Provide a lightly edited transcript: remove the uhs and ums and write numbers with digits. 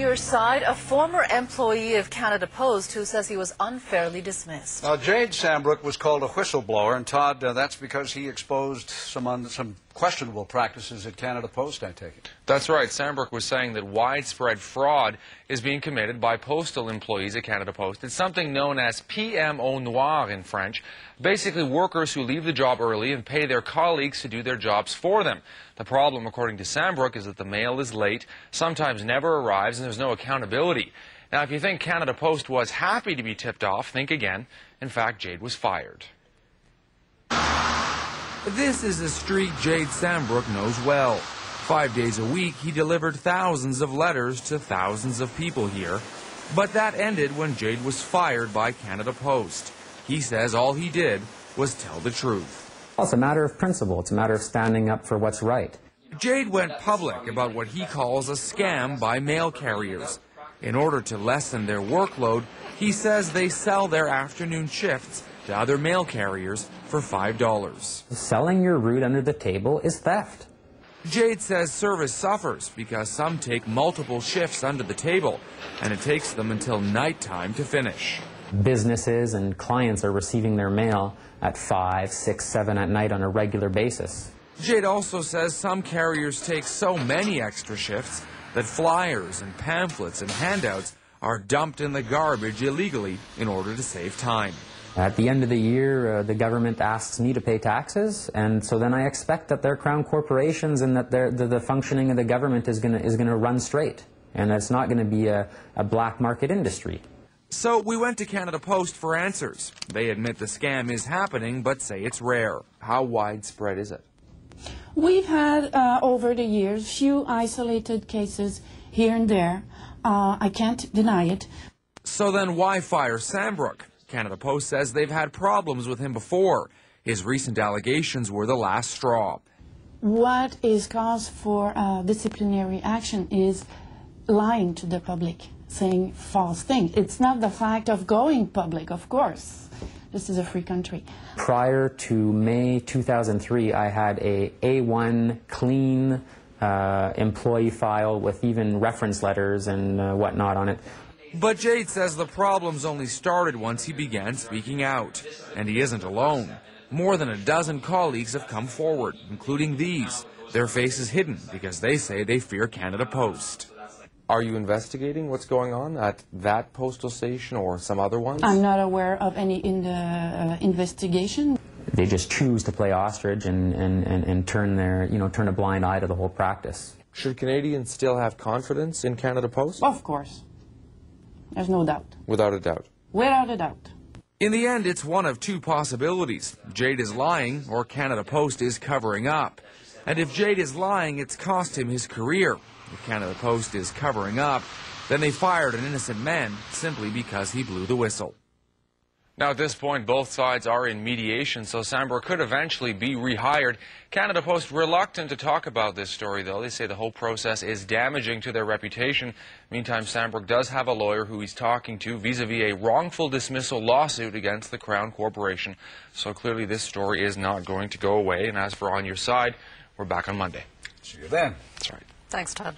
your side, a former employee of Canada Post who says he was unfairly dismissed. Jade Sambrook was called a whistleblower, and Todd, that's because he exposed some questionable practices at Canada Post, I take it. That's right. Sambrook was saying that widespread fraud is being committed by postal employees at Canada Post. It's something known as PMO noir in French, basically workers who leave the job early and pay their colleagues to do their jobs for them. The problem, according to Sambrook, is that the mail is late, sometimes never arrives, and there's no accountability. Now, if you think Canada Post was happy to be tipped off, think again. In fact, Jade was fired. This is a street Jade Sambrook knows well. 5 days a week, he delivered thousands of letters to thousands of people here. But that ended when Jade was fired by Canada Post. He says all he did was tell the truth. Well, it's a matter of principle. It's a matter of standing up for what's right. Jade went public about what he calls a scam by mail carriers. In order to lessen their workload, he says they sell their afternoon shifts to other mail carriers for $5. Selling your route under the table is theft. Jade says service suffers because some take multiple shifts under the table, and it takes them until nighttime to finish. Businesses and clients are receiving their mail at 5, 6, 7 at night on a regular basis. Jade also says some carriers take so many extra shifts that flyers and pamphlets and handouts are dumped in the garbage illegally in order to save time. At the end of the year, the government asks me to pay taxes, and so then I expect that they're crown corporations and that the functioning of the government is going to run straight, and it's not going to be a black market industry. So we went to Canada Post for answers. They admit the scam is happening, but say it's rare. How widespread is it? We've had, over the years, few isolated cases here and there. I can't deny it. So then why fire Sambrook? Canada Post says they've had problems with him before. His recent allegations were the last straw. What is cause for disciplinary action is lying to the public, saying false things. It's not the fact of going public, of course. This is a free country. Prior to May 2003, I had a A1 clean employee file with even reference letters and whatnot on it. But Jade says the problems only started once he began speaking out. And he isn't alone. More than a dozen colleagues have come forward, including these. Their faces hidden because they say they fear Canada Post. Are you investigating what's going on at that postal station or some other ones? I'm not aware of any investigation. They just choose to play ostrich and turn a blind eye to the whole practice. Should Canadians still have confidence in Canada Post? Of course. There's no doubt. Without a doubt. Without a doubt. In the end, it's one of two possibilities. Jade is lying or Canada Post is covering up. And if Jade is lying, it's cost him his career. If Canada Post is covering up, then they fired an innocent man simply because he blew the whistle. Now, at this point, both sides are in mediation, so Sambrook could eventually be rehired. Canada Post reluctant to talk about this story, though. They say the whole process is damaging to their reputation. Meantime, Sambrook does have a lawyer who he's talking to vis-a-vis a wrongful dismissal lawsuit against the Crown Corporation. So clearly this story is not going to go away. And as for On Your Side, we're back on Monday. See you then. That's right. Thanks, Todd.